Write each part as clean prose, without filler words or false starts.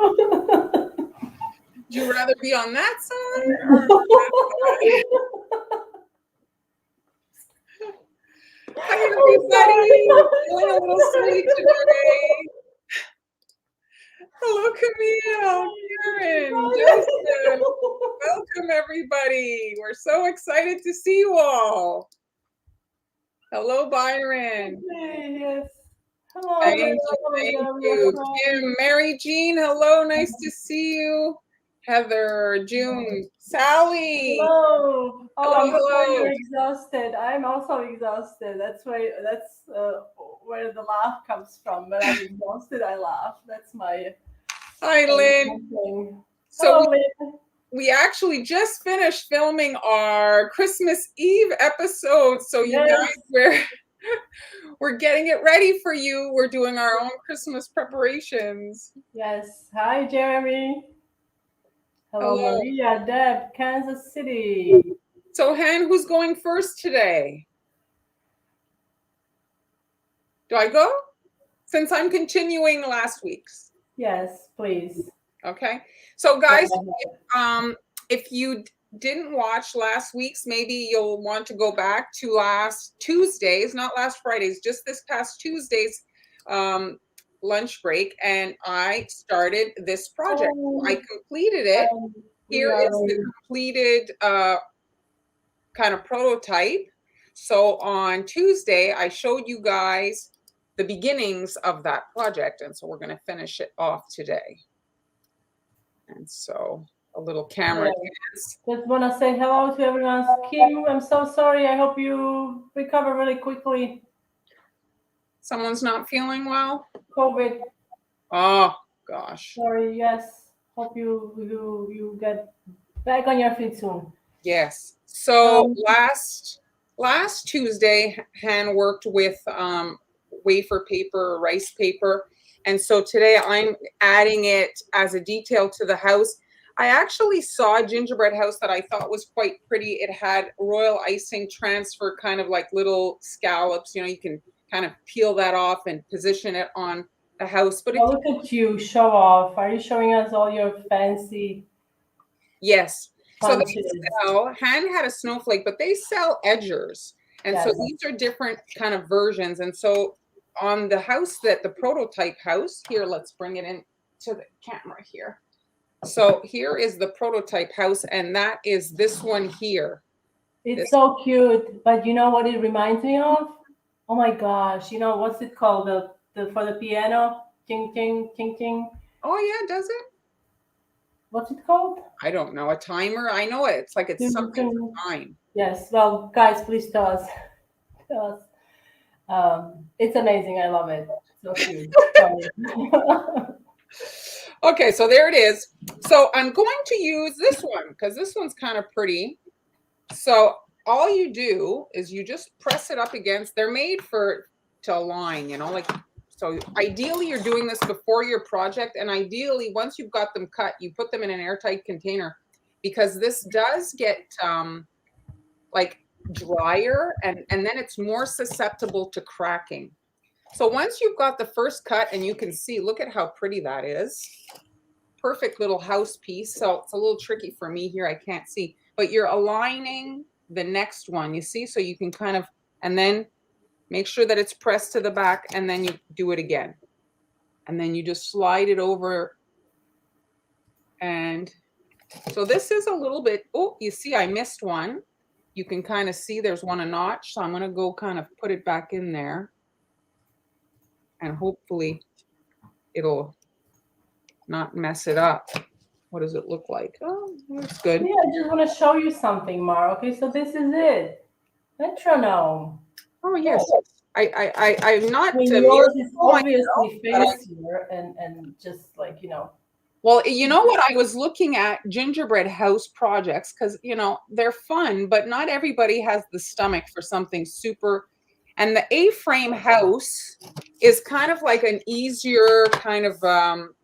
Would you rather be on that side or that side? Hi, everybody. Feeling a little silly today. Hello, Camille, Karen, Joseph. Welcome, everybody. We're so excited to see you all. Hello, Byron. Yes. Hello. Thank you. Kim, Mary Jean, hello. Nice to see you. Heather, June, Sally. Hello. Oh, hello. You're exhausted. I'm also exhausted. That's where the laugh comes from. When I'm exhausted, I laugh. That's my. Hi, Lynn. So Lynn. We actually just finished filming our Christmas Eve episode. So you guys, we're getting it ready for you. We're doing our own Christmas preparations. Yes. Hi, Jeremy. Hello, Maria, Deb, Kansas City. So, Han, who's going first today? Do I go? Since I'm continuing last week's. Yes, please. Okay. So, guys, if you didn't watch last week's, maybe you'll want to go back to last Tuesday's, not last Friday's, just this past Tuesday's lunch break, and I started this project. I completed it. Here is the completed kind of prototype. So on Tuesday, I showed you guys the beginnings of that project, and so we're going to finish it off today. And so a little camera dance. Just want to say hello to everyone. Kim, I'm so sorry. I hope you recover really quickly. Someone's not feeling well? COVID. Oh, gosh. Sorry, yes. Hope you get back on your feet soon. Yes. So last Tuesday, Han worked with wafer paper, rice paper. And so today I'm adding it as a detail to the house. I actually saw a gingerbread house that I thought was quite pretty. It had royal icing transfer, kind of like little scallops. You know, you can kind of peel that off and position it on the house. But look at you, show off. Are you showing us all your fancy? Yes. So they sell, Han had a snowflake, but they sell edgers. And so these are different kind of versions. And so on the house the prototype house, here, let's bring it in to the camera here. So here is the prototype house, and that is this one here. It's so cute, but you know what it reminds me of? Oh my gosh, you know, what's it called? For the piano? Ting, ting, ting, ting. Oh yeah, does it? What's it called? I don't know. A timer? I know it. It's like it's something for time. Yes. Well, guys, please tell us. It's amazing. I love it. So cute. Okay, so there it is. So I'm going to use this one because this one's kind of pretty. So all you do is you just press it up against. They're made to align, you know, like. So ideally, you're doing this before your project, and ideally, once you've got them cut, you put them in an airtight container, because this does get like drier, and then it's more susceptible to cracking. So once you've got the first cut, and you can see, look at how pretty that is. Perfect little house piece. So it's a little tricky for me here. I can't see, but you're aligning the next one, you see, so you can kind of, and then make sure that it's pressed to the back, and then you do it again. And then you just slide it over. And so this is a little bit, oh, you see I missed one. You can kind of see there's one a notch. So I'm going to go kind of put it back in there. And hopefully it'll not mess it up. What does it look like? Oh, that's good. Yeah, I just want to show you something, Mar. Okay, so this is it. Metronome. Oh yes, I'm not. Yours is obviously fancier and just like, you know. Well, you know what, I was looking at gingerbread house projects because, you know, they're fun, but not everybody has the stomach for something super. And the A-frame house is kind of like an easier kind of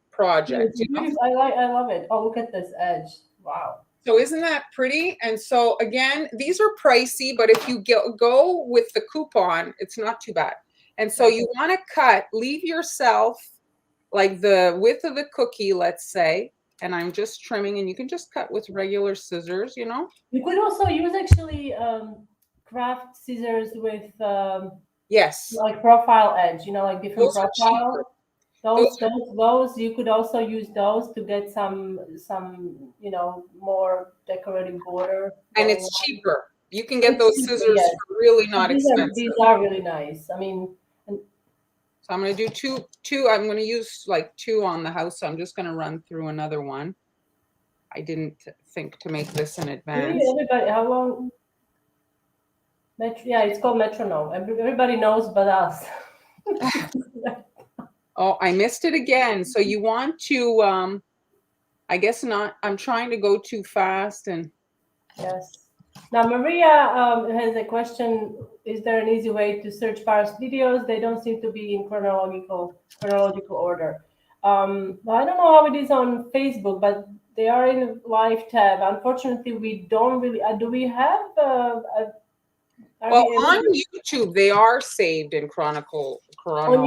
project. You know? I love it. Oh, look at this edge. Wow. So isn't that pretty? And so again, these are pricey, but if you go with the coupon, it's not too bad. And so you want to leave yourself like the width of the cookie, let's say, and I'm just trimming, and you can just cut with regular scissors, you know? You could also use actually craft scissors with Yes, like profile edge, you know, like different those are cheaper. profile. Those Those you could also use those to get some you know more decorative border and going it's on. cheaper. You can get It's those cheaper, scissors yes. for really But not expensive. these are really nice. I mean, and So I'm going to do two. I'm going to use like two on the house. So I'm just going to run through another one. I didn't think to make this in really, advance. everybody, how long? Yeah, it's called metronome. Everybody knows but us. Oh, I missed it again. So you want to, I guess not. I'm trying to go too fast and Yes. Now, Maria has a question. Is there an easy way to search Paris videos? They don't seem to be in chronological order. Well, I don't know how it is on Facebook, but they are in a live tab. Unfortunately, we don't really. Do we have? Are well, we able on YouTube, they are saved in on chrono.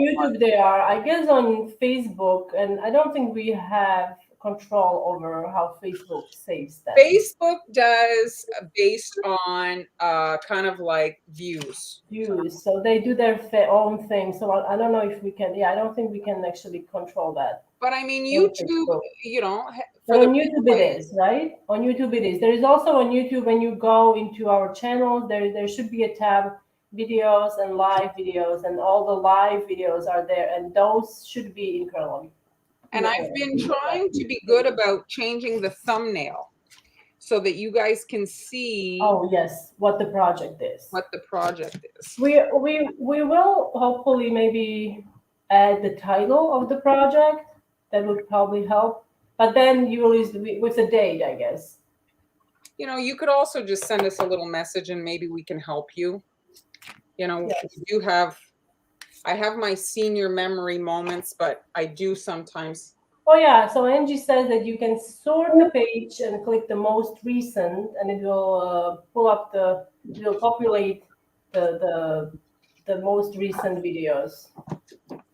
YouTube? They are. I guess on Facebook, and I don't think we have control over how Facebook saves them. Facebook does based on kind of like views. Views. So they do their own thing. So I don't know if we can. Yeah, I don't think we can actually control that But I mean, on YouTube, Facebook. you know, But for the on YouTube it replays, is, right? On YouTube it is. There is also on YouTube when you go into our channels, there should be a tab videos and live videos, and all the live videos are there, and those should be in chronology. and I've been trying to be good about changing the thumbnail so that you guys can see Oh yes, what the project is. what the project is. We will hopefully maybe add the title of the project. That would probably help. But then you will use with the date, I guess. You know, you could also just send us a little message and maybe we can help you. You know, Yes. I have my senior memory moments, but I do sometimes. Oh yeah. So Angie says that you can sort the page and click the most recent, and it will pull up it will populate the most recent videos.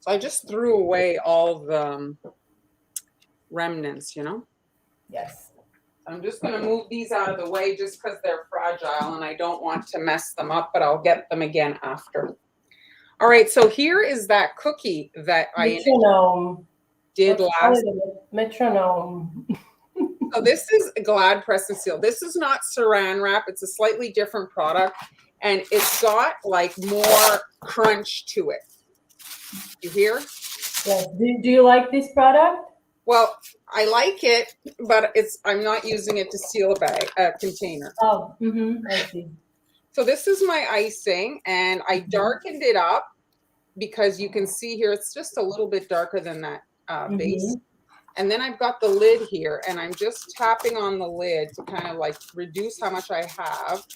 So I just threw away all the remnants, you know? Yes. I'm just going to move these out of the way just because they're fragile and I don't want to mess them up, but I'll get them again after. All right, so here is that cookie that Metronome. did last. Metronome. So this is Glad Press and Seal. This is not saran wrap. It's a slightly different product, and it's got like more crunch to it. You hear? Yes. Do you like this product? Well, I like it, but I'm not using it to seal a container. Oh, I see. So this is my icing, and I darkened it up because you can see here it's just a little bit darker than that base. And then I've got the lid here, and I'm just tapping on the lid to kind of like reduce how much I have.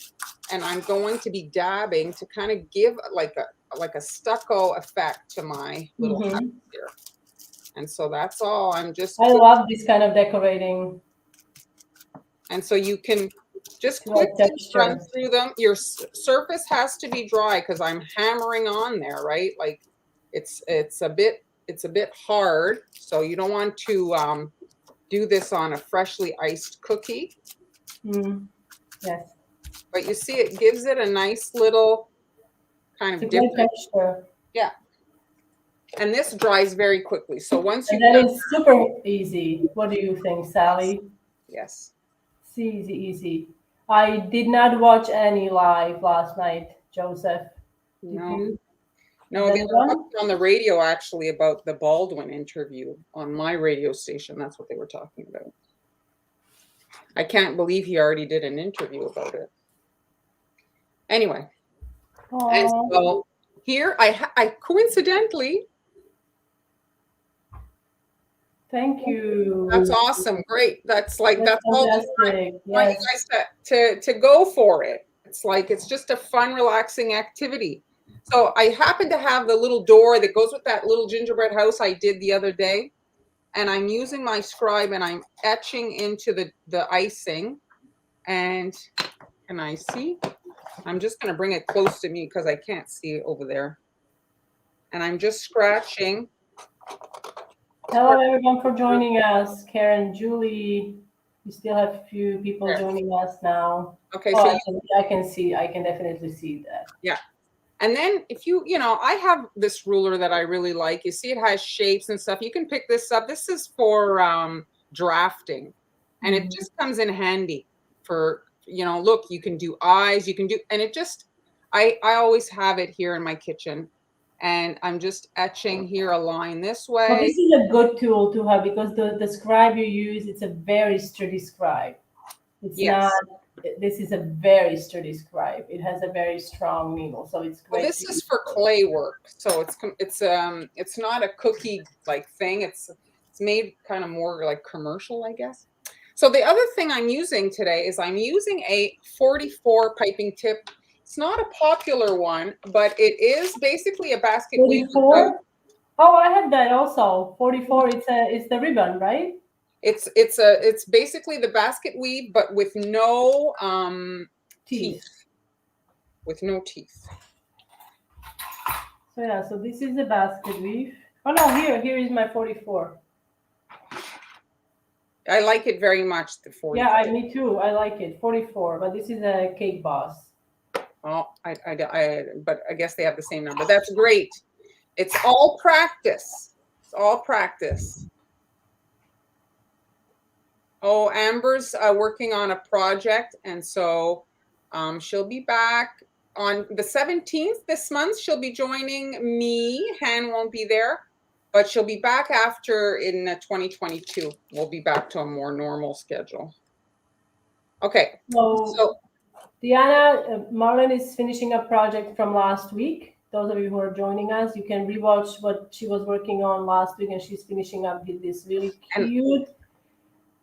And I'm going to be dabbing to kind of give like a stucco effect to my little house here. And so that's all. I love this kind of decorating. And so you can just quickly run through them. Your surface has to be dry because I'm hammering on there, right? Like it's a bit hard. So you don't want to do this on a freshly iced cookie. Yes. But you see, it gives it a nice little kind of different texture. Yeah. And this dries very quickly. So once that is super easy. What do you think, Sally? Yes. It's easy. I did not watch any live last night, Joseph. Did you? No, they were on the radio actually about the Baldwin interview on my radio station. That's what they were talking about. I can't believe he already did an interview about it. Anyway, and so here I coincidentally. Thank you. That's awesome. Great. That's all. Fantastic. Yes. Want you guys to go for it. It's like it's just a fun, relaxing activity. So I happen to have the little door that goes with that little gingerbread house I did the other day. And I'm using my scribe and I'm etching into the icing. And can I see? I'm just going to bring it close to me because I can't see it over there. And I'm just scratching Hello, everyone, for joining us. Karen, Julie, we still have a few people joining us now. Okay, Oh, so I can see. I can definitely see that. yeah. And then if you know, I have this ruler that I really like. You see it has shapes and stuff. You can pick this up. This is for drafting. And it just comes in handy for, you know, look, you can do eyes, you can do, and it just, I always have it here in my kitchen. And I'm just etching here a line this way. Well, this is a good tool to have because the scribe you use, it's a very sturdy scribe. It's not, this is a very sturdy scribe. It has a very strong needle, so it's great. Well, this is for clay work, so it's not a cookie like thing. It's made kind of more like commercial, I guess. So the other thing I'm using today is I'm using a 44 piping tip. It's not a popular one, but it is basically a basket weave. 44? Oh, I have that also. 44. It's the ribbon, right? It's basically the basket weave, but with no teeth. With no teeth. So yeah, so this is the basket weave. Oh no, here is my 44. I like it very much, the 44. Yeah, me too. I like it. 44, but this is a Cake Boss. Oh, but I guess they have the same number. That's great. It's all practice. It's all practice. Oh, Amber's working on a project, and so she'll be back on the 17th this month. She'll be joining me. Han won't be there, but she'll be back after in 2022. We'll be back to a more normal schedule. Okay. So Diana, Marlon is finishing a project from last week. Those of you who are joining us, you can rewatch what she was working on last week, and she's finishing up with this really cute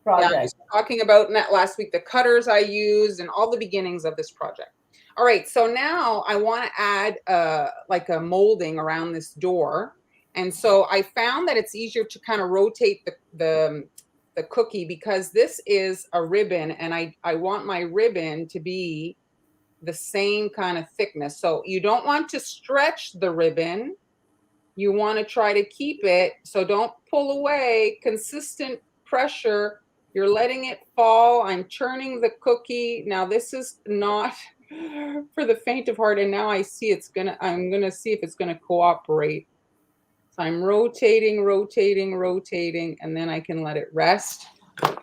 project. Yeah, I was talking about last week the cutters I used and all the beginnings of this project. All right, so now I want to add like a molding around this door. And so I found that it's easier to kind of rotate the cookie because this is a ribbon, and I want my ribbon to be the same kind of thickness. So you don't want to stretch the ribbon. You want to try to keep it, so don't pull away. Consistent pressure. You're letting it fall. I'm churning the cookie. Now this is not for the faint of heart, and now I see I'm gonna see if it's gonna cooperate. So I'm rotating, rotating, rotating, and then I can let it rest. And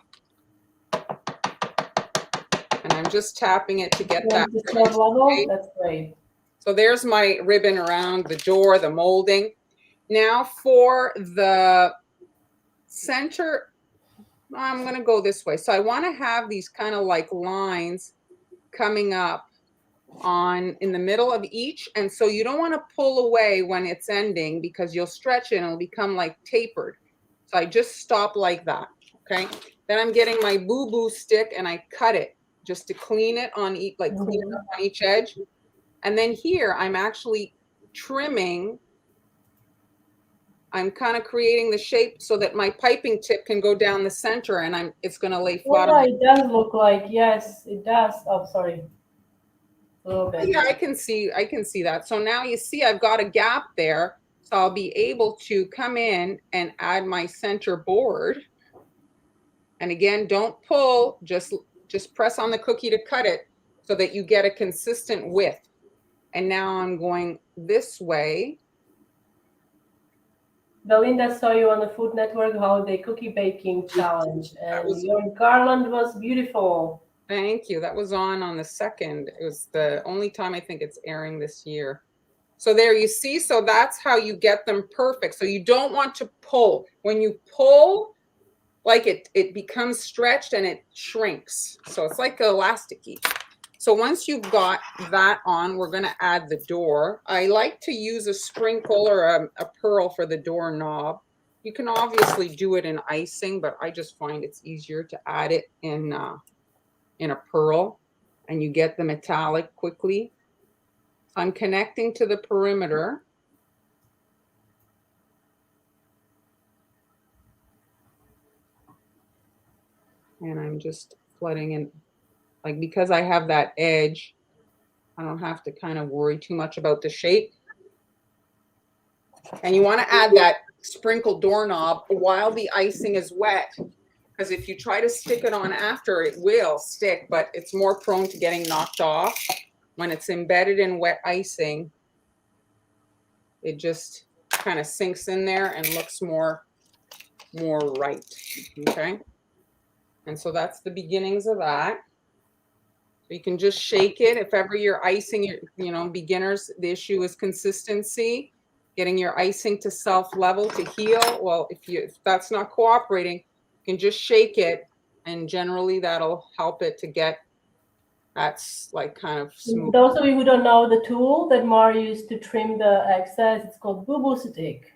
I'm just tapping it to get that level. That's great. So there's my ribbon around the door, the molding. Now for the center, I'm going to go this way. So I want to have these kind of like lines coming up in the middle of each. And so you don't want to pull away when it's ending because you'll stretch it and it'll become like tapered. So I just stop like that. Okay. Then I'm getting my boo-boo stick and I cut it just to clean it on each, like clean it up on each edge. And then here I'm actually trimming. I'm kind of creating the shape so that my piping tip can go down the center, and it's going to lay flat. Yeah, it does look like, yes, it does. Oh, sorry. A little bit. Yeah, I can see that. So now you see I've got a gap there, so I'll be able to come in and add my center board. And again, don't pull, just press on the cookie to cut it so that you get a consistent width. And now I'm going this way. Belinda saw you on the Food Network Holiday Cookie Baking Challenge, and your garland was beautiful. Thank you. That was on the 2nd. It was the only time I think it's airing this year. So there you see, so that's how you get them perfect. So you don't want to pull. When you pull, like it becomes stretched and it shrinks. So it's like elasticy. So once you've got that on, we're going to add the door. I like to use a sprinkle or a pearl for the doorknob. You can obviously do it in icing, but I just find it's easier to add it in a pearl, and you get the metallic quickly. So I'm connecting to the perimeter. And I'm just flooding in. Like, because I have that edge, I don't have to kind of worry too much about the shape. And you want to add that sprinkle doorknob while the icing is wet. Because if you try to stick it on after, it will stick, but it's more prone to getting knocked off. When it's embedded in wet icing, it just kind of sinks in there and looks more right, okay? And so that's the beginnings of that. So you can just shake it. If ever you're icing, you know, beginners, the issue is consistency, getting your icing to self-level, to heal. Well, if that's not cooperating, you can just shake it, and generally that'll help it to get, that's like kind of smooth. Those of you who don't know the tool that Mara used to trim the excess, it's called boo-boo stick.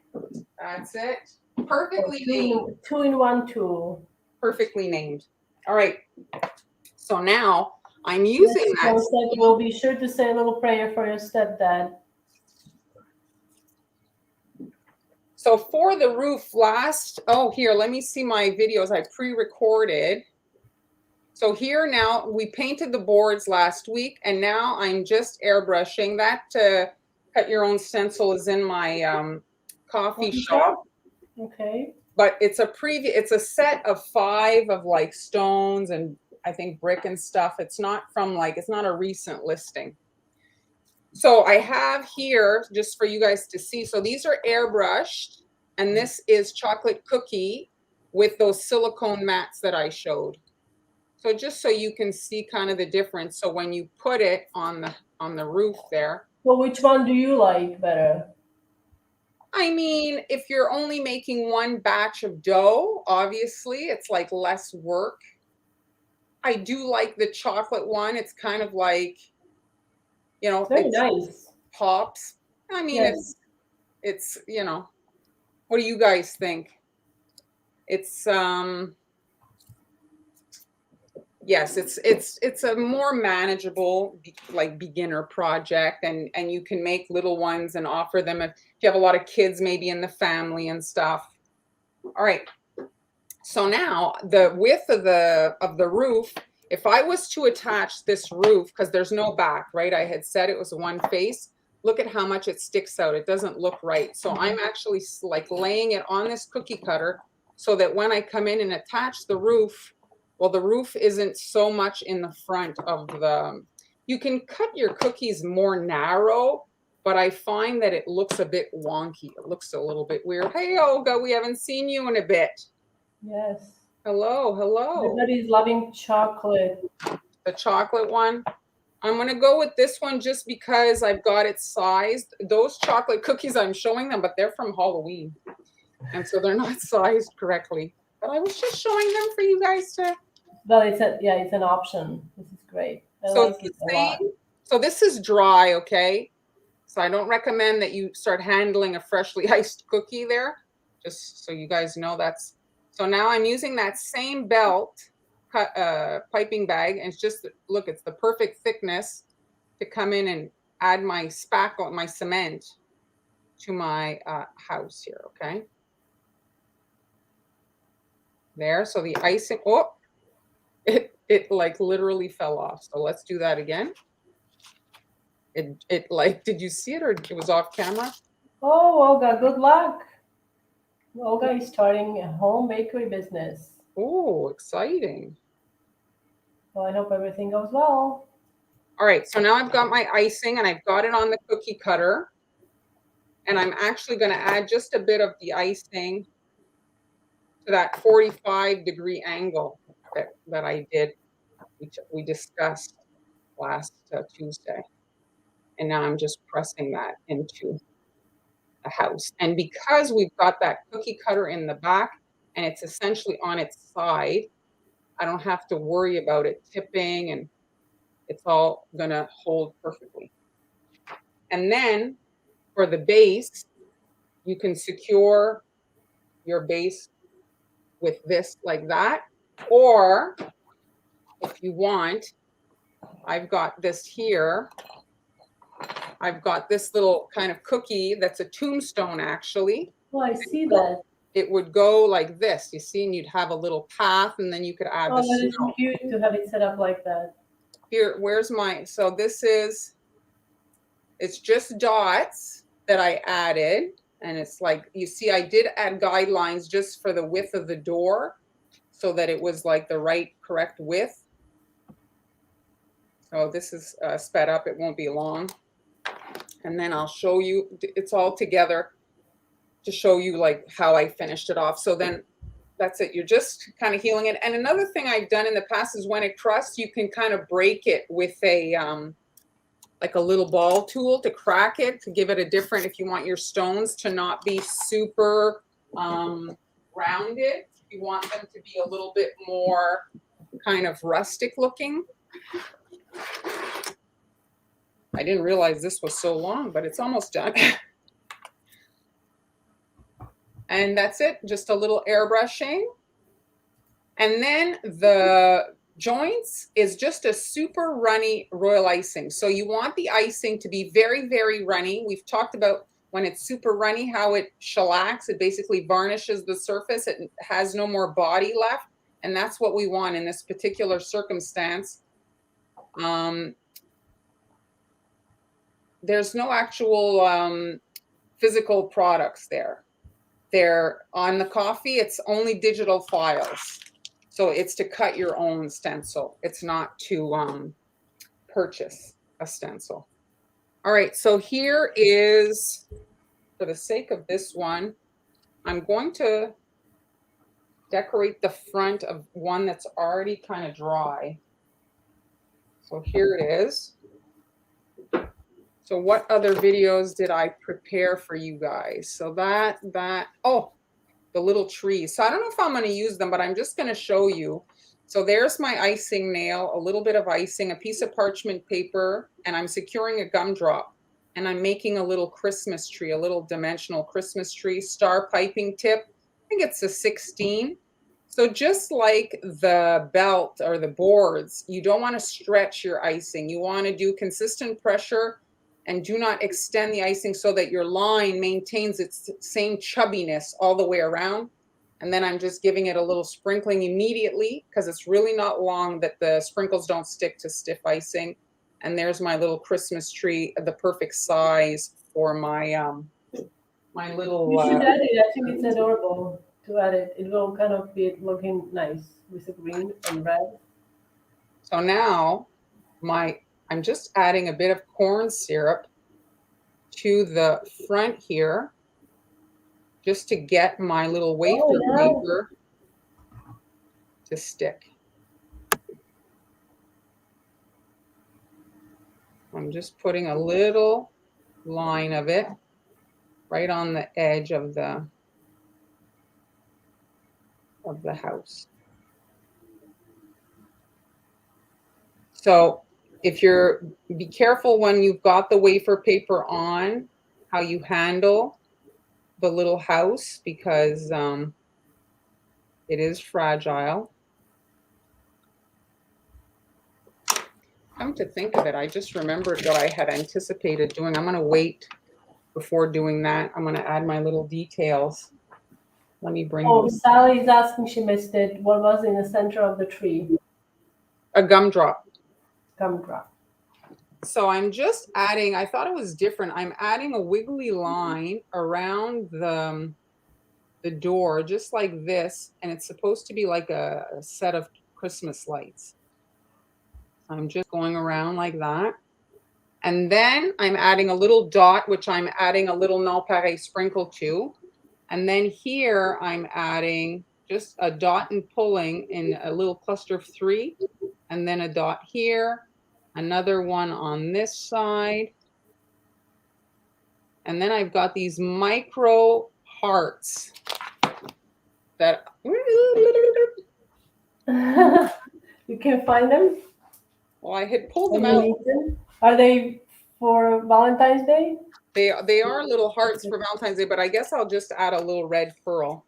That's it. Perfectly named. Two-in-one tool. Perfectly named. All right. So now I'm using that. So we'll be sure to say a little prayer for your stepdad. So for the roof oh, here, let me see my videos I pre-recorded. So here now, we painted the boards last week, and now I'm just airbrushing. That cut your own stencil is in my coffee shop. Okay. But it's a set of 5 of like stones and I think brick and stuff. It's not a recent listing. So I have here, just for you guys to see, so these are airbrushed, and this is chocolate cookie with those silicone mats that I showed. So just so you can see kind of the difference. So when you put it on the roof there. Well, which one do you like better? I mean, if you're only making one batch of dough, obviously it's like less work. I do like the chocolate one. It's kind of like, you know, very nice. Pops. I mean, yes. it's, you know, what do you guys think? It's yes, it's a more manageable, like, beginner project, and you can make little ones and offer them if you have a lot of kids maybe in the family and stuff. All right. So now the width of the roof, if I was to attach this roof, because there's no back, right? I had said it was one face. Look at how much it sticks out. It doesn't look right. So I'm actually like laying it on this cookie cutter so that when I come in and attach the roof, well, the roof isn't so much in the front of you can cut your cookies more narrow, but I find that it looks a bit wonky. It looks a little bit weird. Hey, Olga, we haven't seen you in a bit. Yes. Hello. Everybody's loving chocolate. The chocolate one. I'm going to go with this one just because I've got it sized. Those chocolate cookies, I'm showing them, but they're from Halloween. And so they're not sized correctly. But I was just showing them for you guys to. Well, it's an option. This is great. I like it a lot. So this is dry, okay? So I don't recommend that you start handling a freshly iced cookie there. Just so you guys know that's. So now I'm using that same belt piping bag, and it's just, look, it's the perfect thickness to come in and add my spackle, my cement to my house here, okay? There, so the icing, oh, it like literally fell off. So let's do that again. It like, did you see it, or it was off camera? Oh, Olga, good luck. Olga is starting a home bakery business. Oh, exciting. Well, I hope everything goes well. All right, so now I've got my icing and I've got it on the cookie cutter. And I'm actually going to add just a bit of the icing to that 45-degree angle that I did, which we discussed last Tuesday. And now I'm just pressing that into the house. And because we've got that cookie cutter in the back and it's essentially on its side, I don't have to worry about it tipping, and it's all gonna hold perfectly. And then for the base, you can secure your base with this like that. Or if you want, I've got this here. I've got this little kind of cookie that's a tombstone, actually. Oh, I see that. It would go like this, you see, and you'd have a little path, and then you could add the that is cute to have it set up like that. Here, where's my, so this is, it's just dots that I added. And it's like, you see, I did add guidelines just for the width of the door so that it was like the right, correct width. So this is sped up, it won't be long. And then I'll show you, it's all together to show you like how I finished it off. So then that's it. You're just kind of healing it. And another thing I've done in the past is when it crusts, you can kind of break it with a, like a little ball tool to crack it, to give it a different, if you want your stones to not be super rounded, you want them to be a little bit more kind of rustic looking. I didn't realize this was so long, but it's almost done. And that's it, just a little airbrushing. And then the joints is just a super runny royal icing. So you want the icing to be very, very runny. We've talked about when it's super runny, how it shellacks, it basically varnishes the surface. It has no more body left. And that's what we want in this particular circumstance. There's no actual physical products there. They're on the coffee, it's only digital files. So it's to cut your own stencil. It's not to purchase a stencil. All right, so here is, for the sake of this one, I'm going to decorate the front of one that's already kind of dry. So here it is. So what other videos did I prepare for you guys? So oh, the little trees. So I don't know if I'm going to use them, but I'm just going to show you. So there's my icing nail, a little bit of icing, a piece of parchment paper, and I'm securing a gumdrop. And I'm making a little Christmas tree, a little dimensional Christmas tree, star piping tip. I think it's a 16. So just like the belt or the boards, you don't want to stretch your icing. You want to do consistent pressure and do not extend the icing so that your line maintains its same chubbiness all the way around. And then I'm just giving it a little sprinkling immediately because it's really not long that the sprinkles don't stick to stiff icing. And there's my little Christmas tree, the perfect size for my my little. You should add it. I think it's adorable to add it. It will kind of be looking nice with the green and red. So now I'm just adding a bit of corn syrup to the front here, just to get my little wafer paper to stick. I'm just putting a little line of it right on the edge of the house. So be careful when you've got the wafer paper on, how you handle the little house, because it is fragile. Come to think of it, I just remembered what I had anticipated doing. I'm going to wait before doing that. I'm going to add my little details. Let me bring. Oh, Sally's asking, she missed it. What was in the center of the tree? A gumdrop. Gumdrop. So I'm just adding, I thought it was different. I'm adding a wiggly line around the door, just like this. And it's supposed to be like a set of Christmas lights. I'm just going around like that. And then I'm adding a little dot, which I'm adding a little nonpareil sprinkle to. And then here I'm adding just a dot and pulling in a little cluster of 3. And then a dot here, another one on this side. And then I've got these micro hearts that... You can find them? Well, I had pulled them out. Are they for Valentine's Day? They are little hearts for Valentine's Day, but I guess I'll just add a little red pearl.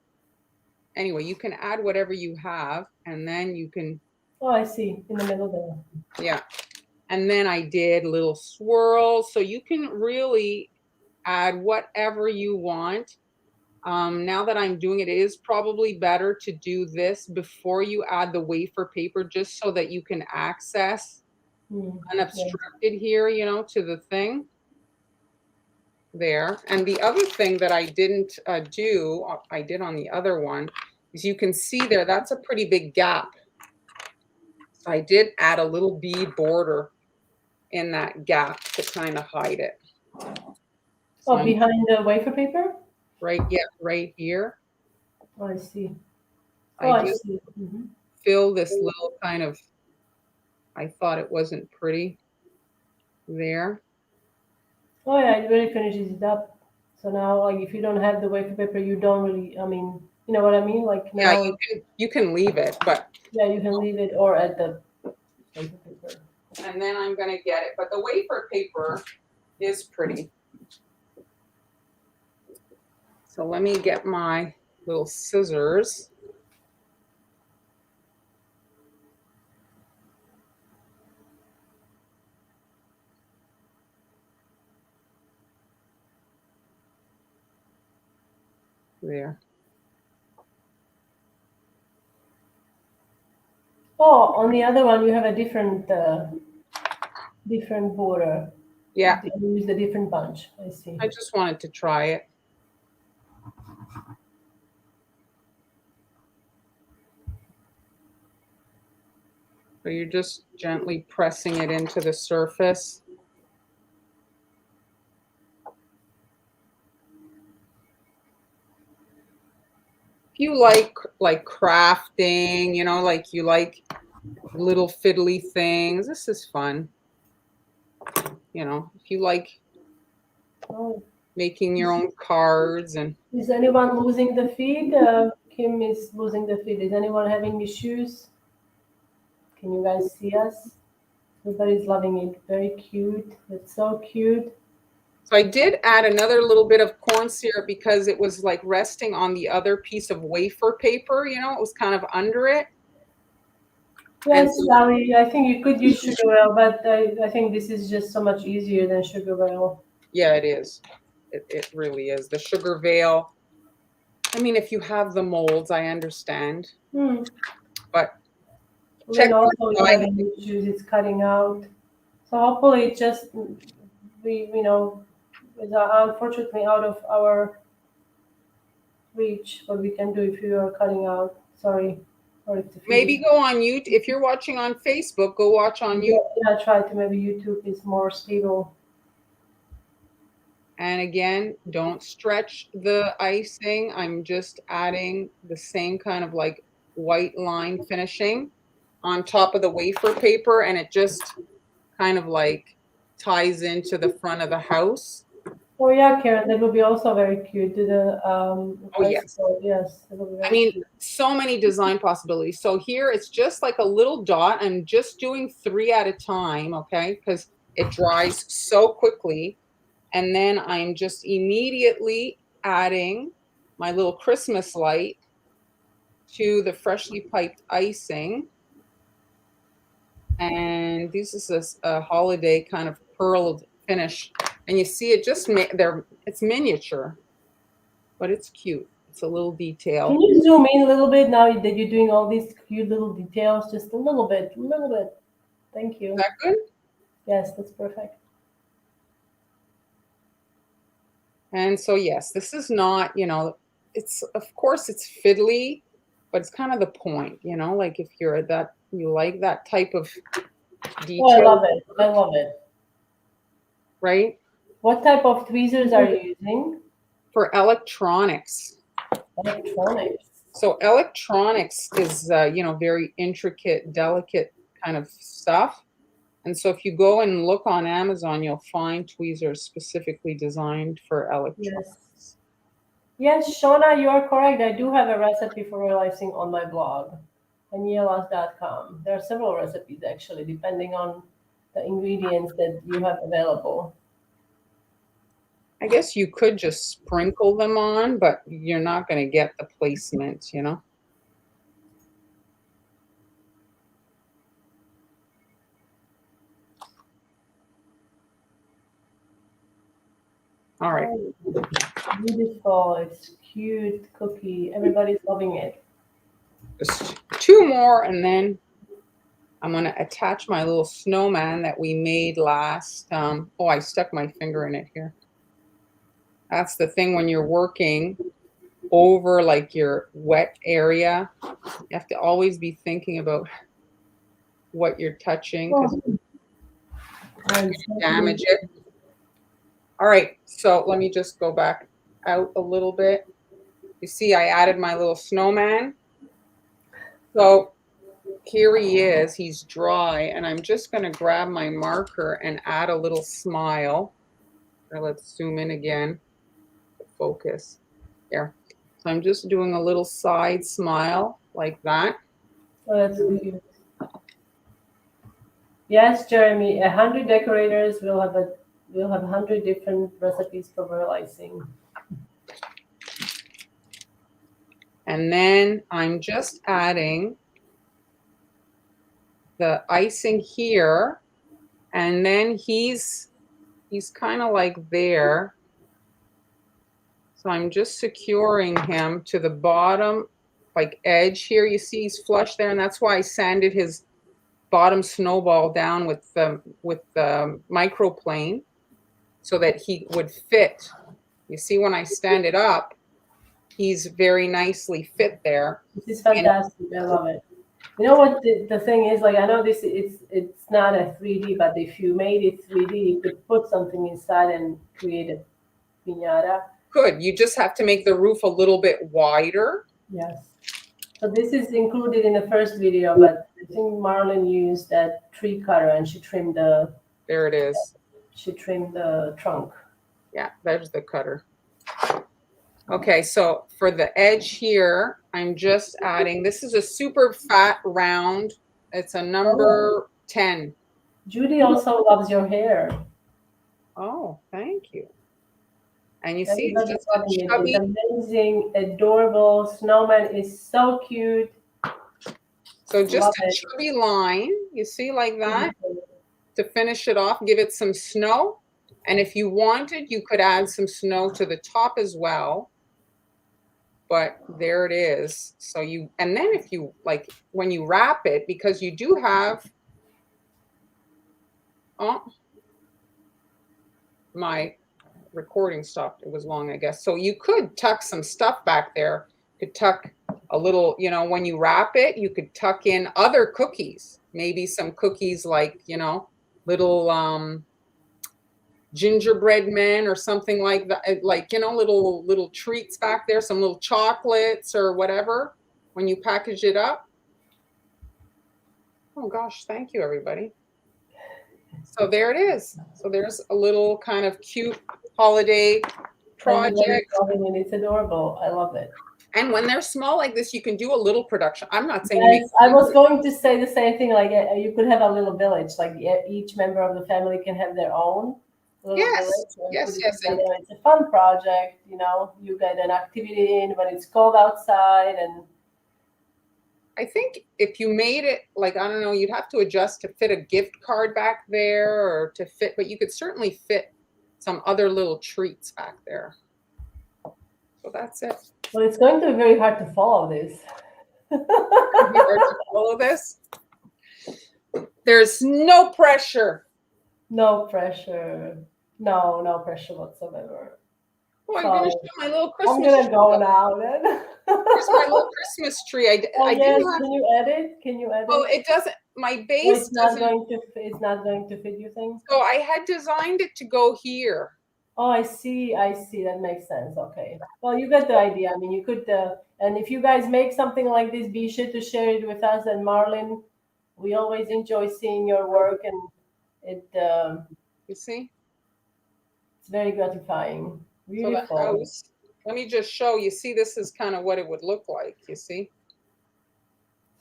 Anyway, you can add whatever you have, and then you can... Oh, I see, in the middle there. Yeah. And then I did little swirls. So you can really add whatever you want. Now that I'm doing it, it is probably better to do this before you add the wafer paper, just so that you can access unobstructed here, to the thing. there. And the other thing that I didn't do, I did on the other one, is you can see there, that's a pretty big gap. So I did add a little bead border in that gap to kind of hide it. So Oh, behind the wafer paper? Right, yeah, right here. Oh, I see. I Oh, I just see. Mm-hmm. fill this little kind of, I thought it wasn't pretty there. Oh yeah, it really finishes it up. So now, like, if you don't have the wafer paper, you don't really. I mean, you know what I mean? Like Yeah, now, you can leave it, but yeah, you can leave it or add the wafer paper. and then I'm gonna get it. But the wafer paper is pretty. So let me get my little scissors. There. Oh, on the other one, you have a different different border. Yeah, You use a different bunch. I see. I just wanted to try it. So you're just gently pressing it into the surface. If you like crafting, you know, like you like little fiddly things, this is fun. You know, if you like Oh, making your own cards and is anyone losing the feed? Kim is losing the feed. Is anyone having issues? Can you guys see us? Everybody's loving it. Very cute. It's so cute. so I did add another little bit of corn syrup because it was like resting on the other piece of wafer paper, you know, it was kind of under it. And Yes, Sally, I think you could use sugar oil, but I think this is just so much easier than sugar oil. yeah, it is. It really is. The sugar veil. I mean, if you have the molds, I understand. Hmm. But Lynn check also is my having issues. It's cutting out. So hopefully it just, is unfortunately out of our reach what we can do if you are cutting out. Sorry. Or if the feed is. maybe go on YouTube. If you're watching on Facebook, go watch on YouTube. Yeah, try to maybe YouTube is more stable. And again, don't stretch the icing. I'm just adding the same kind of like white line finishing on top of the wafer paper, and it just kind of like ties into the front of the house. Oh yeah, Karen, that would be also very cute. Do the Oh, yes. yes, that would be I very mean, cute. so many design possibilities. So here it's just like a little dot. I'm just doing 3 at a time, okay? Because it dries so quickly. And then I'm just immediately adding my little Christmas light to the freshly piped icing. And this is a holiday kind of pearled finish. And you see it just, it's miniature, but it's cute. It's a little detail. Can you zoom in a little bit now that you're doing all these cute little details? Just a little bit, a little bit. Thank Is you. that good? Yes, that's perfect. And so, yes, this is not, you know, it's, of course, it's fiddly, but it's kind of the point, you know, like if you're that, you like that type of detail. Oh, I love it. I love it. Right? What type of tweezers are you using? For electronics. Electronics. So electronics is, you know, very intricate, delicate kind of stuff. And so if you go and look on Amazon, you'll find tweezers specifically designed for electronics. Yes, Shona, you are correct. I do have a recipe for realizing on my blog, anielas.com. There are several recipes actually, depending on the ingredients that you have available. I guess you could just sprinkle them on, but you're not going to get the placement, you know? All right. Oh, beautiful. It's cute cookie. Everybody's loving it. Just 2 more, and then I'm going to attach my little snowman that we made last. Oh, I stuck my finger in it here. That's the thing when you're working over like your wet area. You have to always be thinking about what you're touching because you can damage it. All right, so let me just go back out a little bit. You see, I added my little snowman. So here he is, he's dry, and I'm just going to grab my marker and add a little smile. Or let's zoom in again, focus. There. So I'm just doing a little side smile like that. Oh, that's cute. Yes, Jeremy, 100 decorators will have 100 different recipes for realizing. And then I'm just adding the icing here, and then he's kind of like there. So I'm just securing him to the bottom like edge here. You see he's flush there, and that's why I sanded his bottom snowball down with the microplane so that he would fit. You see when I stand it up, he's very nicely fit there. This is fantastic. I love it. You know what the thing is, like I know this it's not a 3D, but if you made it 3D, you could put something inside and create a piñata. Good. You just have to make the roof a little bit wider. Yes. So this is included in the first video, but I think Marlon used that tree cutter and she trimmed the. There it is. She trimmed the trunk. Yeah, there's the cutter. Okay, so for the edge here, I'm just adding, this is a super fat round. It's a number 10. Judy also loves your hair. Oh, thank you. And you see, it's just a chubby. It's amazing, adorable. Snowman is so cute. So just a chubby line, you see, like that, to finish it off, give it some snow. And if you wanted, you could add some snow to the top as well. But there it is. So you, and then if you like, when you wrap it, because you do have, oh, my recording stopped. It was long, I guess. So you could tuck some stuff back there. You could tuck a little, you know, when you wrap it, you could tuck in other cookies, maybe some cookies like, you know, little gingerbread men or something like that, like, you know, little treats back there, some little chocolates or whatever when you package it up. Oh gosh, thank you everybody. So there it is. So there's a little kind of cute holiday project. And it's adorable. I love it. And when they're small like this, you can do a little production. I'm not saying. Yes, I was going to say the same thing. Like you could have a little village. Like each member of the family can have their own little village. Yes. It's a fun project. You know, you get an activity in when it's cold outside, and I think if you made it like, I don't know, you'd have to adjust to fit a gift card back there or to fit, but you could certainly fit some other little treats back there. So that's it. Well, it's going to be very hard to follow this. Follow this. There's no pressure. No pressure. No pressure whatsoever. Oh, I'm going to show my little Christmas tree. I'm going to go now then. Here's my little Christmas tree. Yes. Can you edit? Well, it doesn't. My base it's not going to fit, you think? So I had designed it to go here. Oh, I see. That makes sense. Okay. Well, you get the idea. I mean, you could, and if you guys make something like this, be sure to share it with us. And Marlon, we always enjoy seeing your work, and it. You see? It's very gratifying. Beautiful. So house, let me just show you. See, this is kind of what it would look like. You see?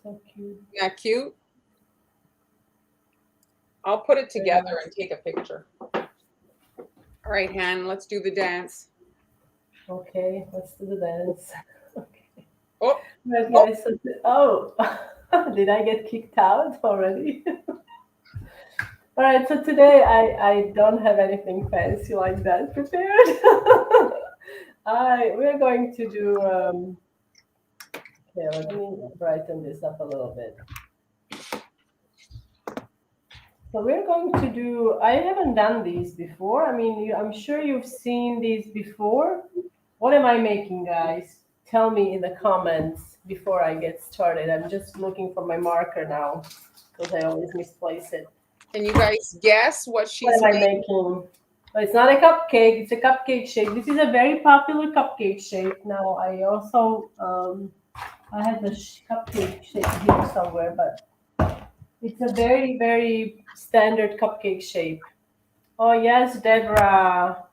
So cute. Isn't that cute? I'll put it together and take a picture. All right, Han, let's do the dance. Okay, let's do the dance. Okay. Oh. Right, guys, oh, did I get kicked out already? All right, so today I don't have anything fancy like that prepared. We're going to do, okay, let me brighten this up a little bit. So we're going to do, I haven't done these before. I mean, I'm sure you've seen these before. What am I making, guys? Tell me in the comments before I get started. I'm just looking for my marker now because I always misplace it. Can you guys guess what What she's am I making? making? It's not a cupcake, it's a cupcake shape. This is a very popular cupcake shape. Now, I also, I have the cupcake shape here somewhere, but it's a very, very standard cupcake shape. Oh yes, Deborah.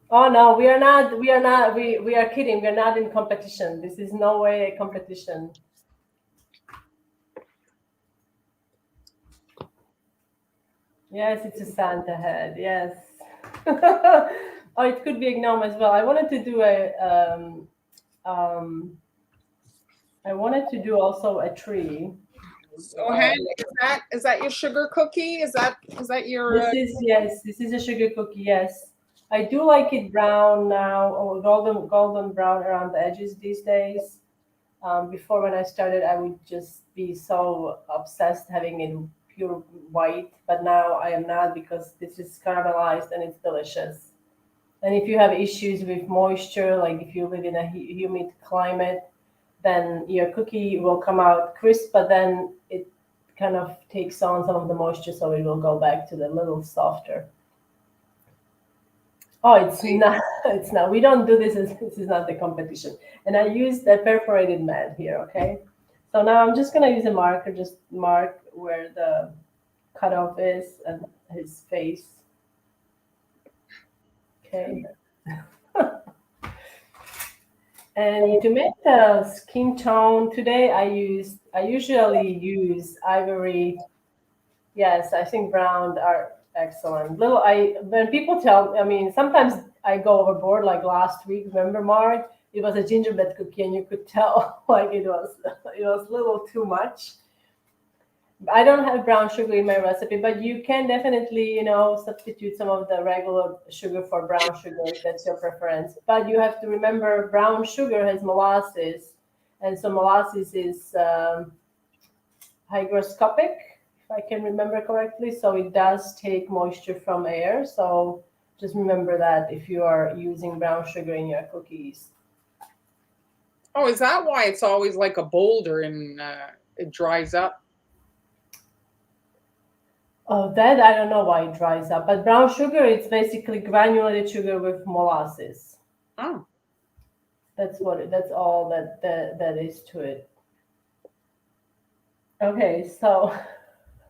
Oh no, we are not. We are not. We are kidding. We are not in competition. This is no way a competition. Yes, it's a Santa head. Yes. Oh, it could be a gnome as well. I wanted to do a. I wanted to do also a tree. So, Hen, is that your sugar cookie? Is that your? This is yes. This is a sugar cookie. Yes, I do like it brown now, or golden brown around the edges these days. Before when I started, I would just be so obsessed having it pure white, but now I am not because this is caramelized and it's delicious. And if you have issues with moisture, like if you live in a humid climate, then your cookie will come out crisp, but then it kind of takes on some of the moisture, so it will go back to the little softer. Oh, it's not. It's not. We don't do this. This is not the competition. And I used a perforated mat here. Okay. So now I'm just gonna use a marker, just mark where the cutoff is and his face. Okay. And to make the skin tone today, I usually use ivory. Yes, I think brown are excellent. Little I when people tell, I mean, sometimes I go overboard. Like last week, remember, Mark? It was a gingerbread cookie, and you could tell like it was a little too much. I don't have brown sugar in my recipe, but you can definitely, substitute some of the regular sugar for brown sugar if that's your preference. But you have to remember brown sugar has molasses, and so molasses is hygroscopic, if I can remember correctly. So it does take moisture from air. So just remember that if you are using brown sugar in your cookies. Oh, is that why it's always like a boulder and it dries up? Oh, that I don't know why it dries up. But brown sugar, it's basically granulated sugar with molasses. Oh, That's that's all that is to it. Okay, so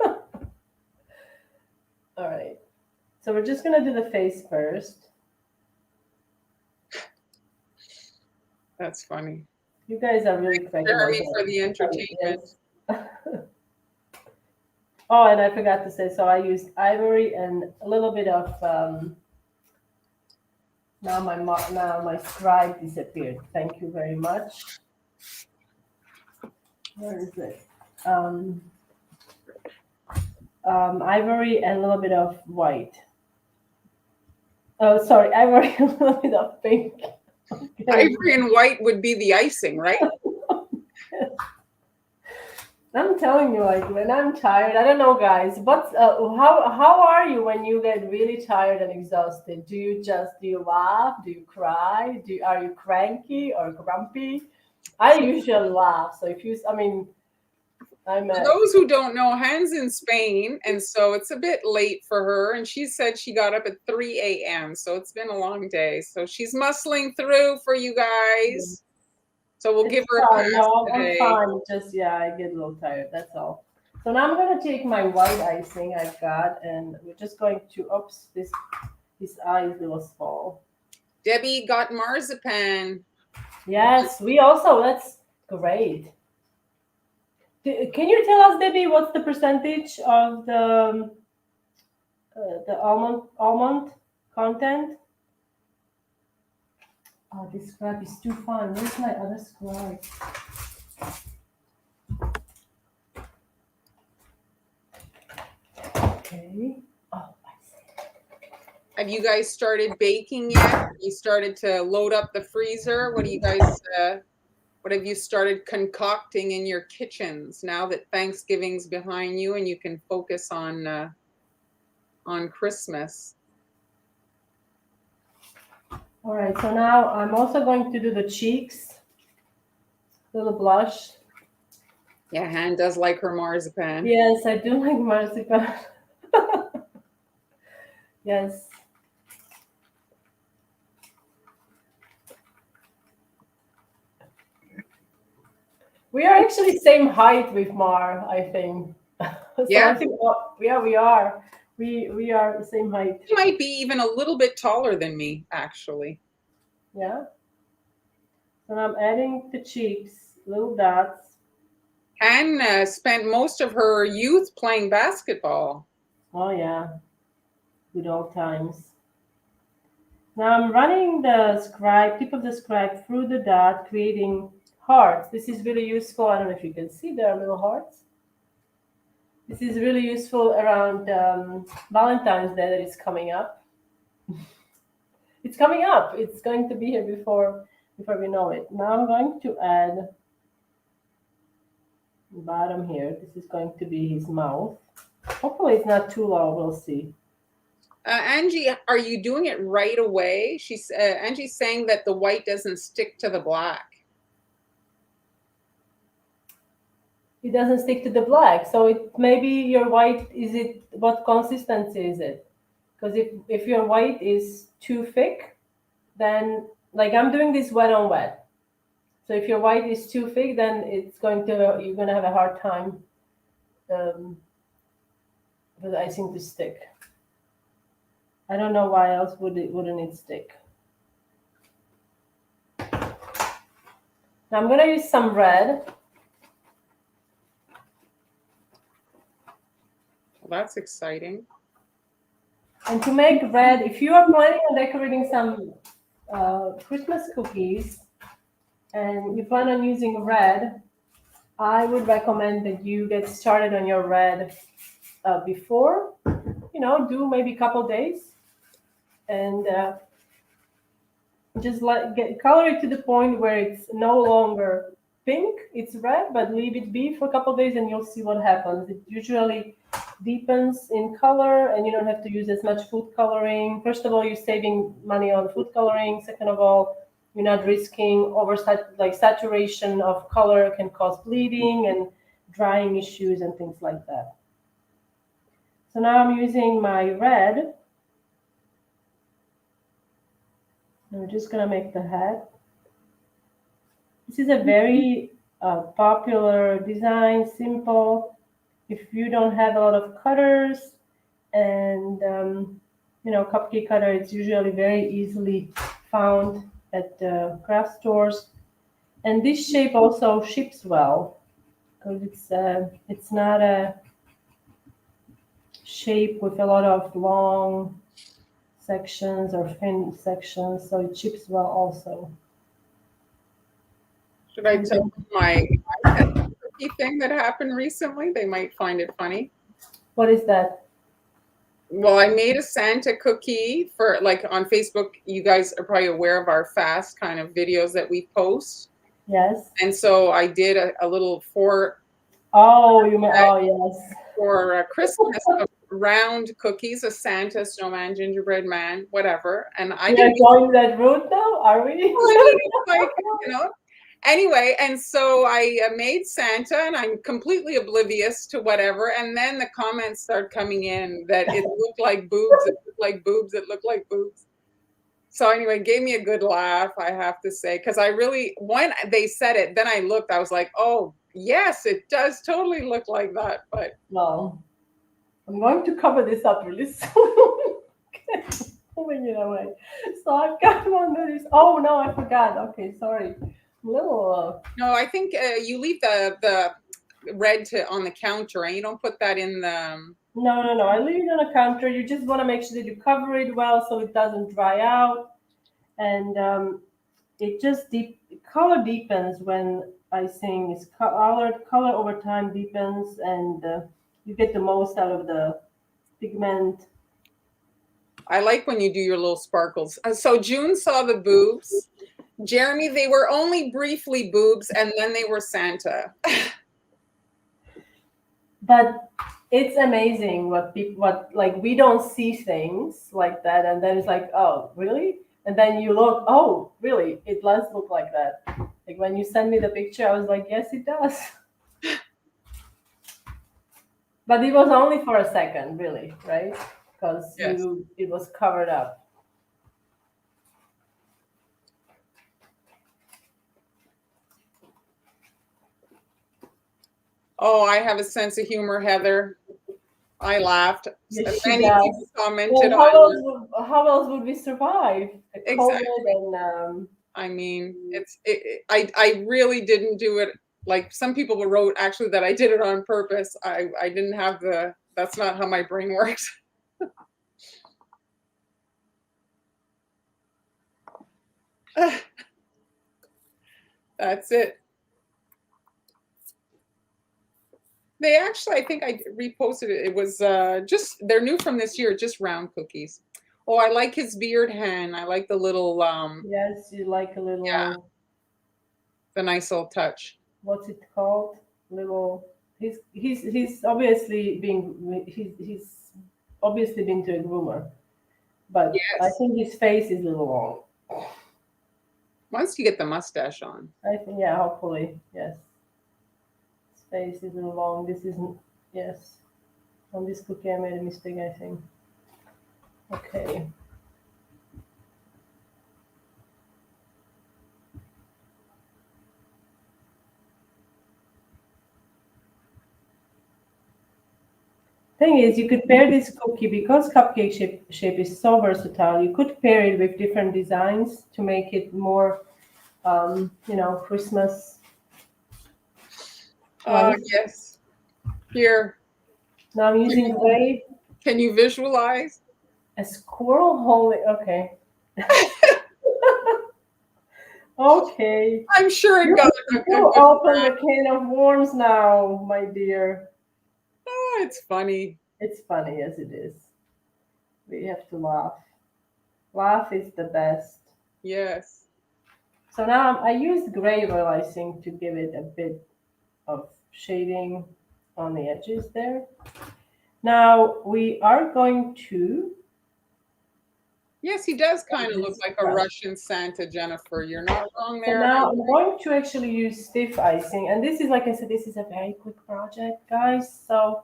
all right. So we're just gonna do the face first. that's funny. You guys are really cracking me Jeremy up. for the entertainment. Yes. Oh, and I forgot to say, so I used ivory and a little bit of now my scribe disappeared. Thank you very much. Where is it? Ivory and a little bit of white. Oh, sorry, ivory and a little bit of pink. Okay. Ivory and white would be the icing, right? I'm telling you, like when I'm tired, I don't know, guys. What's how are you when you get really tired and exhausted? Do you laugh? Do you cry? Are you cranky or grumpy? I usually laugh. So I mean, For those who don't know, Hen's in Spain, and so it's a bit late for her. And she said she got up at 3 a.m. So it's been a long day. So she's muscling through for you guys. So we'll give her a pass No, I'm today. fine. Just I get a little tired. That's all. So now I'm gonna take my white icing I've got, and we're just going to. Oops, this eye is a little small. Debbie got marzipan. Yes, we also. That's great. Can you tell us, Debbie, what's the percentage of the almond content? Oh, this scrap is too fun. Where's my other scribe? Okay. Oh, I see. Have you guys started baking yet? You started to load up the freezer? What do you guys What have you started concocting in your kitchens now that Thanksgiving's behind you and you can focus on Christmas? All right, so now I'm also going to do the cheeks, little blush. Yeah, Han does like her marzipan. Yes, I do like marzipan. Yes. We are actually same height with Mar, I think. So Yeah. I think, yeah, we are. We are the same height. He might be even a little bit taller than me, actually. Yeah. So I'm adding the cheeks, little dots. Han spent most of her youth playing basketball. Oh yeah, good old times. Now I'm running the scribe, tip of the scribe through the dot, creating hearts. This is really useful. I don't know if you can see, there are little hearts. This is really useful around Valentine's Day that is coming up. It's coming up. It's going to be here before we know it. Now I'm going to add the bottom here. This is going to be his mouth. Hopefully it's not too low. We'll see. Angie, are you doing it right away? Angie's saying that the white doesn't stick to the black. It doesn't stick to the black, so it maybe your white what consistency is it? Because if your white is too thick, then like I'm doing this wet on wet. So if your white is too thick, then you're gonna have a hard time for the icing to stick. I don't know why else wouldn't it stick. Now I'm gonna use some red. Well, that's exciting. And to make red, if you are planning on decorating some Christmas cookies and you plan on using red, I would recommend that you get started on your red before, do maybe a couple days and just color it to the point where it's no longer pink, it's red, but leave it be for a couple days and you'll see what happens. It usually deepens in color and you don't have to use as much food coloring. First of all, you're saving money on food coloring. Second of all, you're not risking saturation of color can cause bleeding and drying issues and things like that. So now I'm using my red. I'm just gonna make the head. This is a very popular design, simple. If you don't have a lot of cutters and cupcake cutter, it's usually very easily found at craft stores. And this shape also ships well because it's not a shape with a lot of long sections or thin sections, so it ships well also. Should I tell my cookie thing that happened recently? They might find it funny. What is that? Well, I made a Santa cookie for on Facebook. You guys are probably aware of our fast kind of videos that we post. Yes. And so I did a little yes. For Christmas of round cookies, a Santa, snowman, gingerbread man, whatever. And I didn't going that route now, are we? Anyway, and so I made Santa, and I'm completely oblivious to whatever. And then the comments start coming in that it looked like boobs, it looked like boobs, it looked like boobs. So anyway, it gave me a good laugh, I have to say, because when they said it, then I looked, I was like, oh, yes, it does totally look like that. But well, I'm going to cover this up really soon. Okay. Moving it away. So I've got one that is. Oh no, I forgot. Okay, sorry. Little. No, I think you leave the red on the counter, and you don't put that in the. No. I leave it on the counter. You just want to make sure that you cover it well so it doesn't dry out, and it just color deepens when icing is colored. Color over time deepens, and you get the most out of the pigment. I like when you do your little sparkles. So June saw the boobs. Jeremy, they were only briefly boobs, and then they were Santa. But it's amazing what people, what, like, we don't see things like that, and then it's like, oh, really? And then you look, oh, really? It does look like that. Like when you send me the picture, I was like, yes, it does. But it was only for a second, really, right? Because Yes. it was covered up. Oh, I have a sense of humor, Heather. I laughed. Yes, she Many does. people commented Well, on how else would we survive? The exactly. COVID and I mean, I really didn't do it. Like some people wrote actually that I did it on purpose. I didn't have the. That's not how my brain works. That's it. They actually, I think I reposted it. It was just, they're new from this year, just round cookies. Oh, I like his beard hen. I like the little, yes, you like a little, yeah, the nice little touch. what's it called? Little. He's obviously being he's obviously been to a groomer, but I Yes. think his face is a little long. Once you get the mustache on. I think, yeah, hopefully, yes. His face is a little long. This isn't, yes. On this cookie, I made a mistake, I think. Okay. Thing is, you could pair this cookie because cupcake shape is so versatile. You could pair it with different designs to make it more, Christmas. Yes. Here. Now I'm using gray. Can you visualize? A squirrel holding. Okay. Okay. I'm sure it got a You good open laugh. the can of worms now, my dear. Oh, it's funny. It's funny as it is. We have to laugh. Laugh is the best. Yes. So now I used gray oil icing to give it a bit of shading on the edges there. Now we are going to. Yes, he does kind of look This like a brush. Russian Santa, Jennifer. You're not wrong So there. now I'm going to actually use stiff icing, and this is, like I said, this is a very quick project, guys. So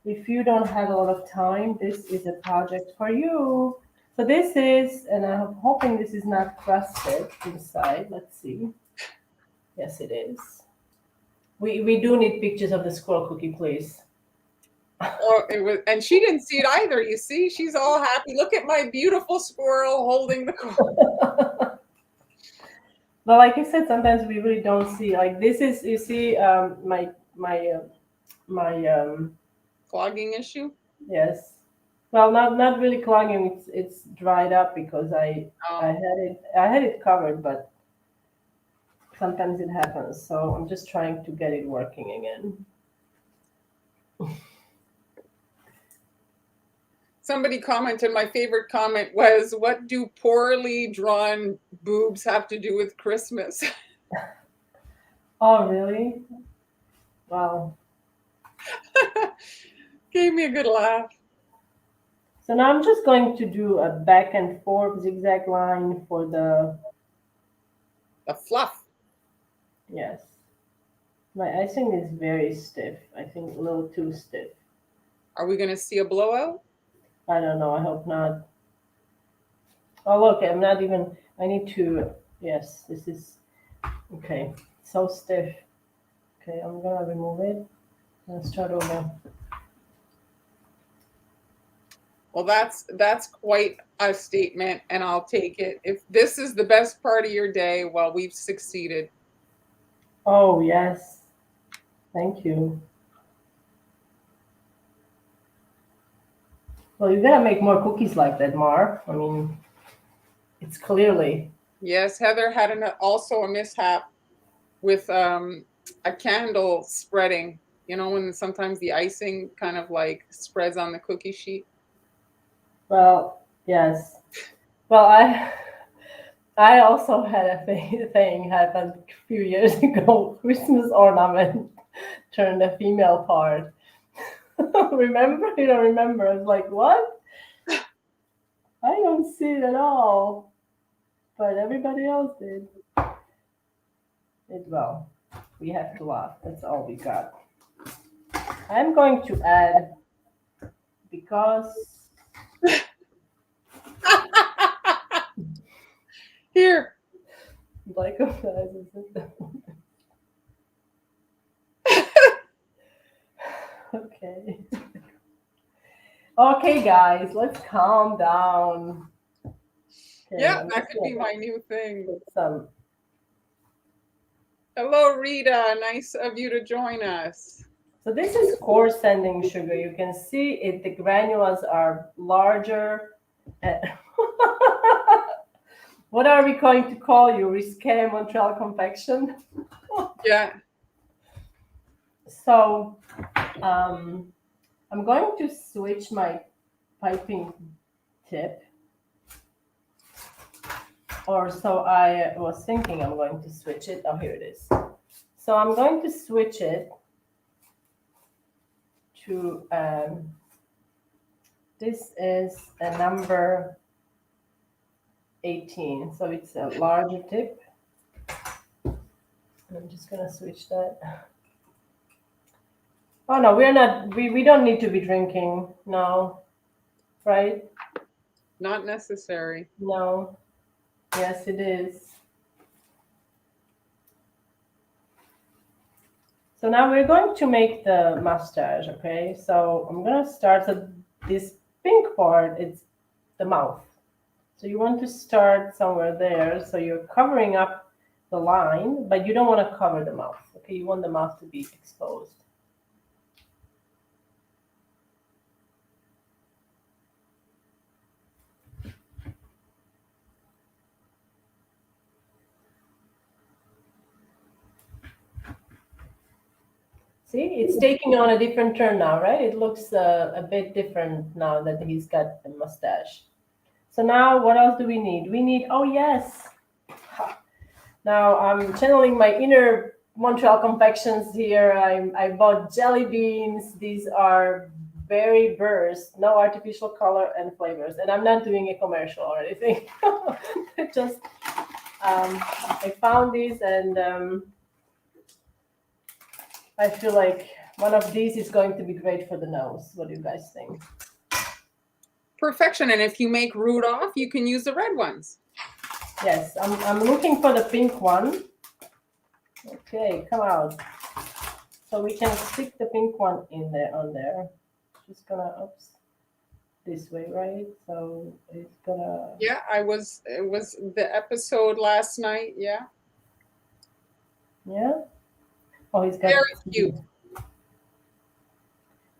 if you don't have a lot of time, this is a project for you. So this is, and I'm hoping this is not crusted inside. Let's see. Yes, it is. We do need pictures of the squirrel cookie, please. Oh, it was, and she didn't see it either. You see, she's all happy. Look at my beautiful squirrel holding the cookie. But like I said, sometimes we really don't see. Like this is, you see, my Clogging issue. yes. Well, not really clogging. It's dried up because I Oh, had it covered, but sometimes it happens. So I'm just trying to get it working again. somebody commented. My favorite comment was, "What do poorly drawn boobs have to do with Christmas?" Oh, really? Wow. Gave me a good laugh. So now I'm just going to do a back and forth zigzag line for the, The fluff. yes. My icing is very stiff. I think a little too stiff. Are we going to see a blowout? I don't know. I hope not. Oh, look, I'm not even, I need to, yes, this is, okay, so stiff. Okay, I'm gonna remove it. Let's start over. Well, that's quite a statement, and I'll take it. If this is the best part of your day, well, we've succeeded. Oh, yes. Thank you. Well, you gotta make more cookies like that, Mar. I mean, it's clearly. Yes, Heather had also a mishap with a candle spreading. You know, when sometimes the icing kind of like spreads on the cookie sheet. Well, yes. Well, I also had a thing happened a few years ago. Christmas ornament turned a female part. Remember? You don't remember? I was like, what? I don't see it at all. But everybody else did. It well. We have to laugh. That's all we got. I'm going to add because Here. like okay. Okay, guys, let's calm down. Okay, Yeah, I'm that just could be gonna my new thing. put some. Hello, Rita. Nice of you to join us. So this is coarse sanding sugar. You can see it. The granules are larger. What are we going to call you? Risque Montreal confection. Yeah. So I'm going to switch my piping tip. Or so I was thinking I'm going to switch it. Oh, here it is. So I'm going to switch it to, this is a number 18. So it's a larger tip. I'm just going to switch that. Oh, no, we're not, we don't need to be drinking. No, right? Not necessary. No. Yes, it is. So now we're going to make the mustache, okay? So I'm gonna start, so this pink part, it's the mouth. So you want to start somewhere there, so you're covering up the line, but you don't want to cover the mouth, okay? You want the mouth to be exposed. See, it's taking on a different turn now, right? It looks a bit different now that he's got the mustache. So now what else do we need? We need, oh yes. Now I'm channeling my inner Montreal confections here. I bought jelly beans. These are berry burst, no artificial color and flavors. And I'm not doing a commercial or anything. Just I found these and I feel like one of these is going to be great for the nose. What do you guys think? Perfection. And if you make Rudolph, you can use the red ones. Yes, I'm looking for the pink one. Okay, come out. So we can stick the pink one in there on there. Just gonna oops this way, right? So it's gonna Yeah, it was the episode last night. Yeah. yeah. Oh, he's got Very cute.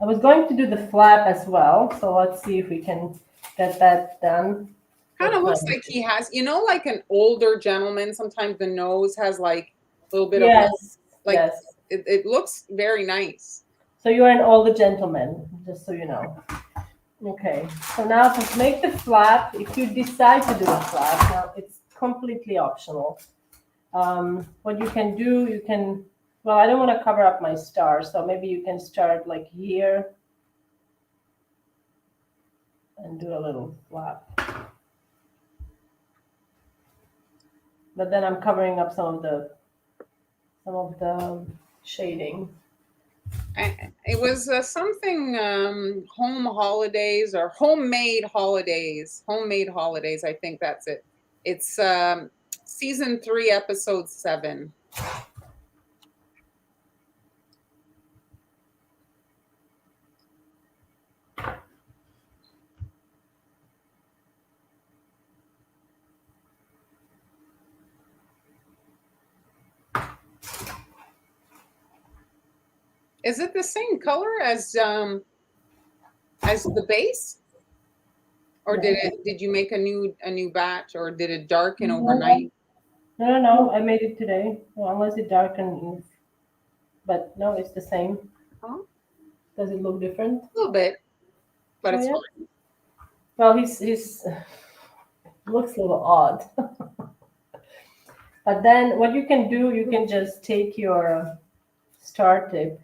I was going to do the flap as well, so let's see if we can get that done. Kind of looks like he has, like an older gentleman. Sometimes the nose has like a little bit of like yes. it looks very nice. So you are an older gentleman, just so you know. Okay, so now to make the flap, if you decide to do a flap, now it's completely optional. What you can do, you can, well, I don't want to cover up my star, so maybe you can start like here and do a little flap. But then I'm covering up some of the shading. It was something home holidays or homemade holidays. Homemade holidays. I think that's it. It's season 3, episode 7. Is it the same color as the base? Or did you make a new batch, or did it darken overnight? No. I made it today. Well, unless it darkened, but no, it's the same. Huh? Does it look different? A little bit, but it's fine. Well, he's looks a little odd. But then what you can do, you can just take your star tip.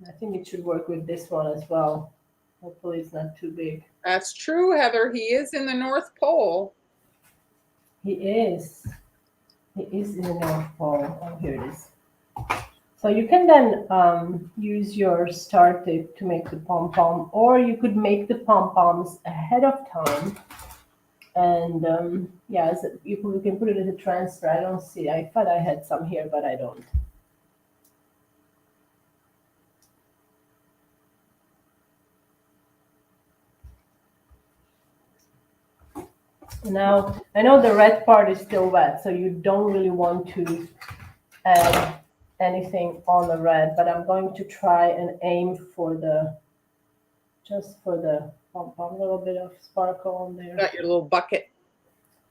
I think it should work with this one as well. Hopefully it's not too big. That's true, Heather. He is in the North Pole. He is. He is in the North Pole. Oh, here it is. So you can then use your star tip to make the pom-pom, or you could make the pom-poms ahead of time. And yeah, you can put it as a transfer. I don't see. I thought I had some here, but I don't. Now, I know the red part is still wet, so you don't really want to add anything on the red, but I'm going to try and aim for just for the pom-pom, a little bit of sparkle on there. Got your little bucket.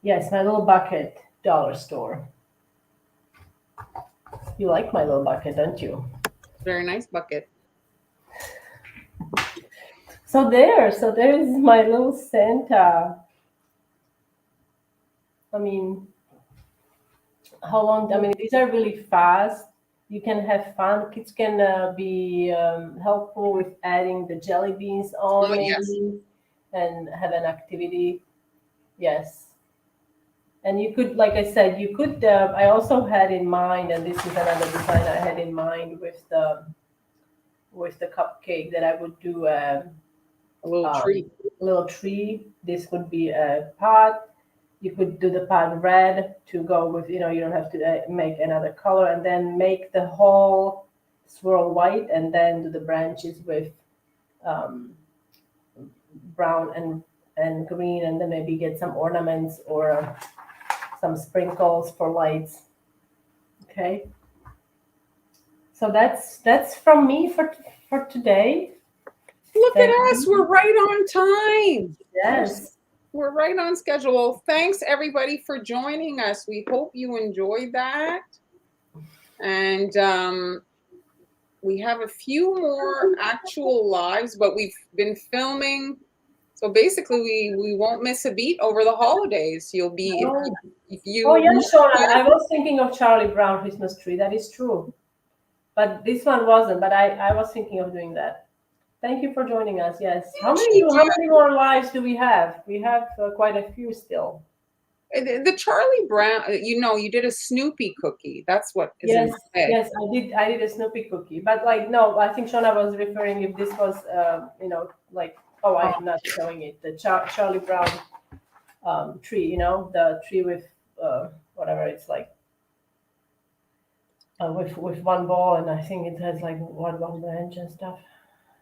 Yes, my little bucket, dollar store. You like my little bucket, don't you? Very nice bucket. So there is my little Santa. I mean, how long? I mean, these are really fast. You can have fun. Kids can be helpful with adding the jelly beans on, maybe, yes. and have an activity. Yes. And you could, like I said, you could. I also had in mind, and this is another design I had in mind with the cupcake, that I would do a little tree. A little tree. This would be a pot. You could do the pot red to go with, you don't have to make another color, and then make the whole swirl white, and then do the branches with brown and green, and then maybe get some ornaments or some sprinkles for lights. Okay. So that's from me for today. Look at us. We're right on time. Yes. We're right on schedule. Thanks, everybody, for joining us. We hope you enjoyed that. And we have a few more actual lives, but we've been filming. So basically, we won't miss a beat over the holidays. You'll be, if you. Oh, yeah, Shona. I was thinking of Charlie Brown Christmas tree. That is true. But this one wasn't. But I was thinking of doing that. Thank you for joining us. Yes. How many more lives do we have? We have quite a few still. The Charlie Brown, you did a Snoopy cookie. That's what is in my head. Yes, I did a Snoopy cookie. But no, I think Shona was referring if this was, I'm not showing it. The Charlie Brown tree, the tree with whatever it's like. With one ball, and I think it has like one branch and stuff.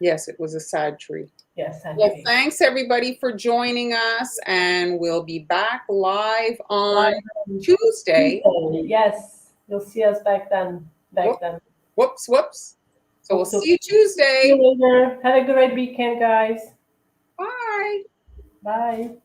Yes, it was a sad tree. Yes. Well, thanks everybody for joining us, and we'll be back live on Tuesday. Yes, you'll see us back then. Whoops. So we'll see you Tuesday. See you later. Have a great weekend, guys. Bye. Bye.